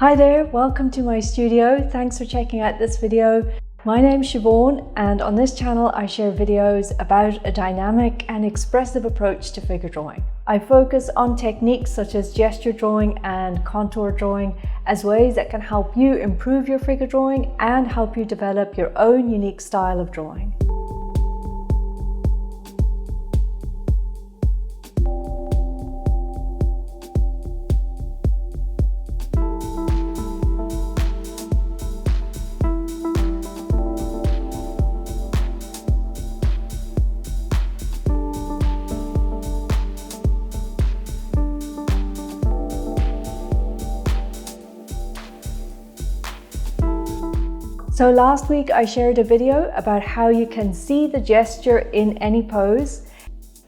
Hi there, welcome to my studio. Thanks for checking out this video. My name's Siobhan, and on this channel I share videos about a dynamic and expressive approach to figure drawing. I focus on techniques such as gesture drawing and contour drawing as ways that can help you improve your figure drawing and help you develop your own unique style of drawing. So last week I shared a video about how you can see the gesture in any pose.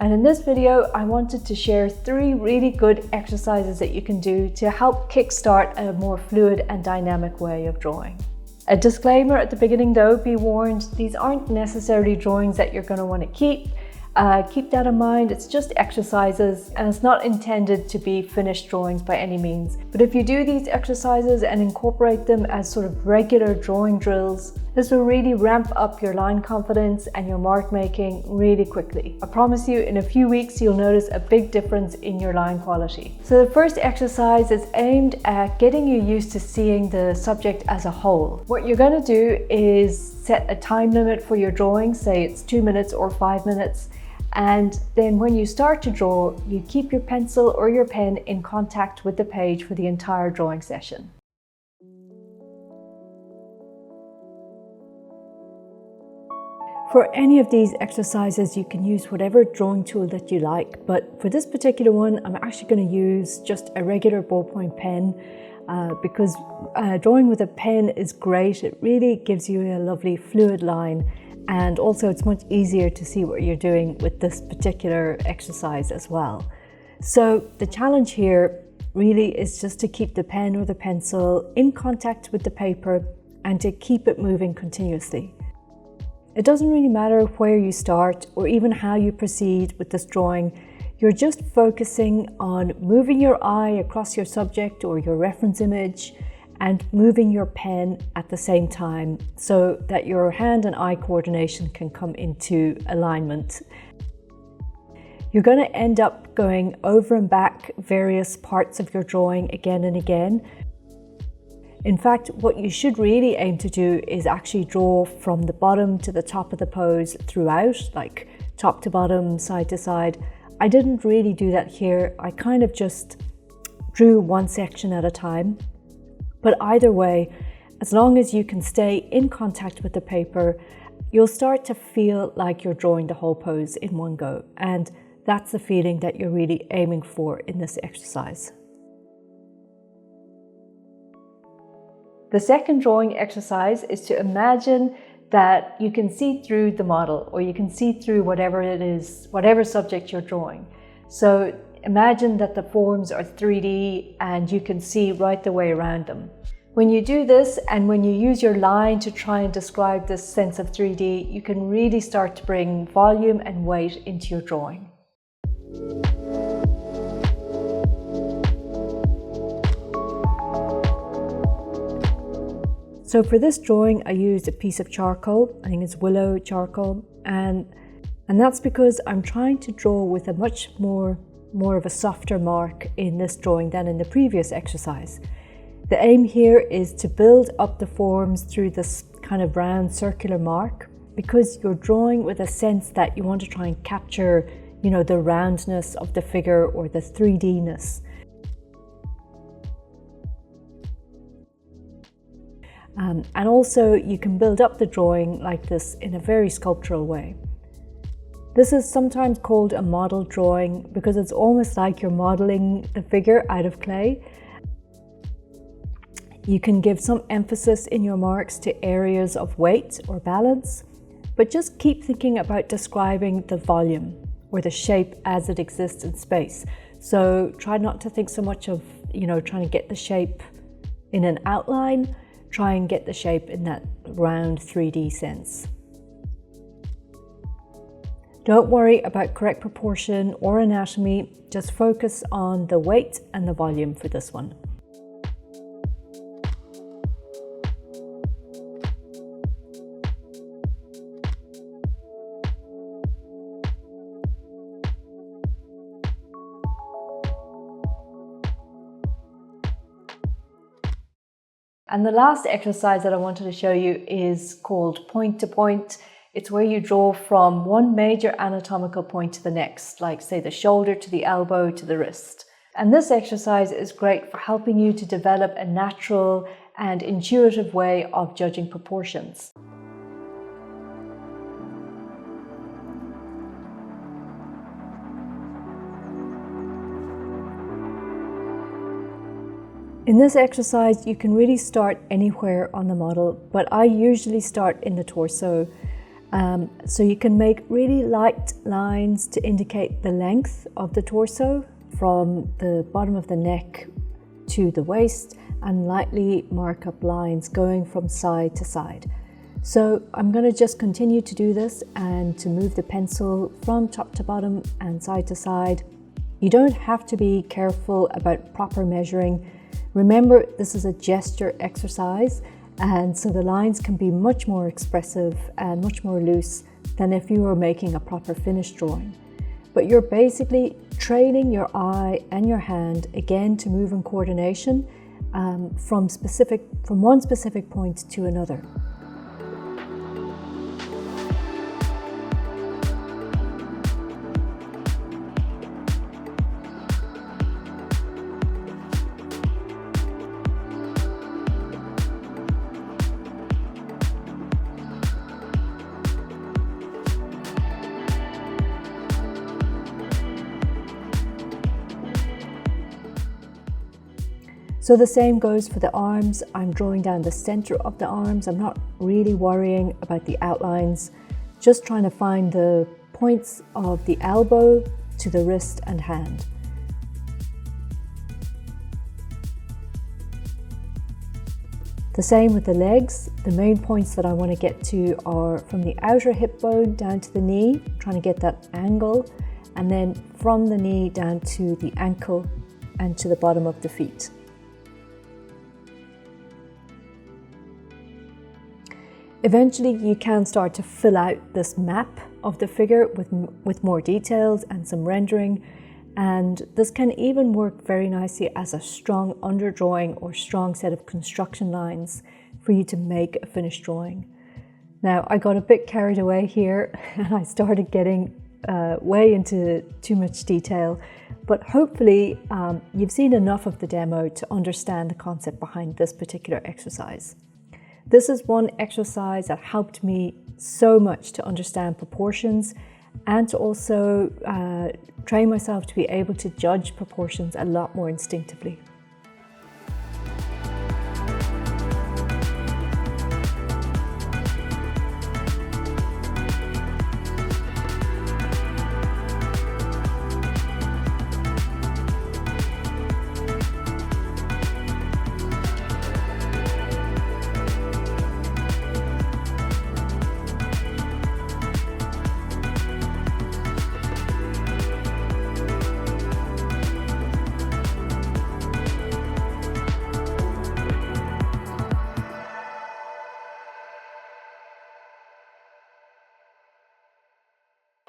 And in this video, I wanted to share 3 really good exercises that you can do to help kickstart a more fluid and dynamic way of drawing. A disclaimer at the beginning though, be warned, these aren't necessarily drawings that you're going to want to keep. Keep that in mind, it's just exercises and it's not intended to be finished drawings by any means. But if you do these exercises and incorporate them as sort of regular drawing drills, this will really ramp up your line confidence and your mark making really quickly. I promise you, in a few weeks you'll notice a big difference in your line quality. So the first exercise is aimed at getting you used to seeing the subject as a whole. What you're going to do is set a time limit for your drawing, say it's 2 minutes or 5 minutes. And then when you start to draw, you keep your pencil or your pen in contact with the page for the entire drawing session. For any of these exercises, you can use whatever drawing tool that you like, but for this particular one, I'm actually going to use just a regular ballpoint pen because drawing with a pen is great. It really gives you a lovely fluid line. And also it's much easier to see what you're doing with this particular exercise as well. So the challenge here really is just to keep the pen or the pencil in contact with the paper and to keep it moving continuously. It doesn't really matter where you start or even how you proceed with this drawing. You're just focusing on moving your eye across your subject or your reference image and moving your pen at the same time so that your hand and eye coordination can come into alignment. You're going to end up going over and back various parts of your drawing again and again. In fact, what you should really aim to do is actually draw from the bottom to the top of the pose throughout, like top to bottom, side to side. I didn't really do that here. I kind of just drew one section at a time. But either way, as long as you can stay in contact with the paper, you'll start to feel like you're drawing the whole pose in one go. And that's the feeling that you're really aiming for in this exercise. The second drawing exercise is to imagine that you can see through the model, or you can see through whatever it is, whatever subject you're drawing. So imagine that the forms are 3D and you can see right the way around them. When you do this and when you use your line to try and describe this sense of 3D, you can really start to bring volume and weight into your drawing. So for this drawing, I used a piece of charcoal. I think it's willow charcoal. And that's because I'm trying to draw with a much more of a softer mark in this drawing than in the previous exercise. The aim here is to build up the forms through this kind of round circular mark because you're drawing with a sense that you want to try and capture, the roundness of the figure or the 3D-ness. And also you can build up the drawing like this in a very sculptural way. This is sometimes called a model drawing because it's almost like you're modeling the figure out of clay. You can give some emphasis in your marks to areas of weight or balance, but just keep thinking about describing the volume or the shape as it exists in space. So try not to think so much of, trying to get the shape in an outline. Try and get the shape in that round 3D sense. Don't worry about correct proportion or anatomy, just focus on the weight and the volume for this one. And the last exercise that I wanted to show you is called point to point. It's where you draw from one major anatomical point to the next, like say the shoulder to the elbow to the wrist. And this exercise is great for helping you to develop a natural and intuitive way of judging proportions. In this exercise, you can really start anywhere on the model, but I usually start in the torso. So you can make really light lines to indicate the length of the torso from the bottom of the neck to the waist, and lightly mark up lines going from side to side. So I'm going to just continue to do this and to move the pencil from top to bottom and side to side. You don't have to be careful about proper measuring. Remember, this is a gesture exercise, and so the lines can be much more expressive and much more loose than if you were making a proper finished drawing. But you're basically training your eye and your hand again to move in coordination from one specific point to another. So the same goes for the arms. I'm drawing down the center of the arms. I'm not really worrying about the outlines, just trying to find the points of the elbow to the wrist and hand. The same with the legs. The main points that I want to get to are from the outer hip bone down to the knee, trying to get that angle, and then from the knee down to the ankle and to the bottom of the feet. Eventually you can start to fill out this map of the figure with more details and some rendering, and this can even work very nicely as a strong underdrawing or strong set of construction lines for you to make a finished drawing. Now, I got a bit carried away here and I started getting way into too much detail, but hopefully you've seen enough of the demo to understand the concept behind this particular exercise. This is one exercise that helped me so much to understand proportions and to also train myself to be able to judge proportions a lot more instinctively.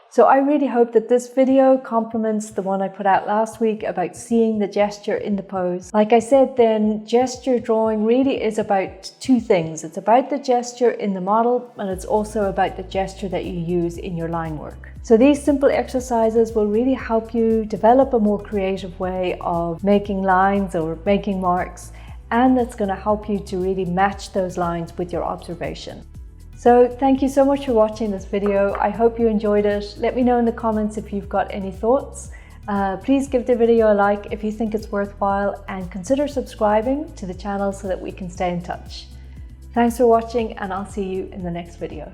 So I really hope that this video complements the one I put out last week about seeing the gesture in the pose. Like I said then, gesture drawing really is about two things. It's about the gesture in the model, and it's also about the gesture that you use in your line work. So these simple exercises will really help you develop a more creative way of making lines or making marks, and that's going to help you to really match those lines with your observation. So thank you so much for watching this video. I hope you enjoyed it. Let me know in the comments if you've got any thoughts. Please give the video a like if you think it's worthwhile, and consider subscribing to the channel so that we can stay in touch. Thanks for watching, and I'll see you in the next video.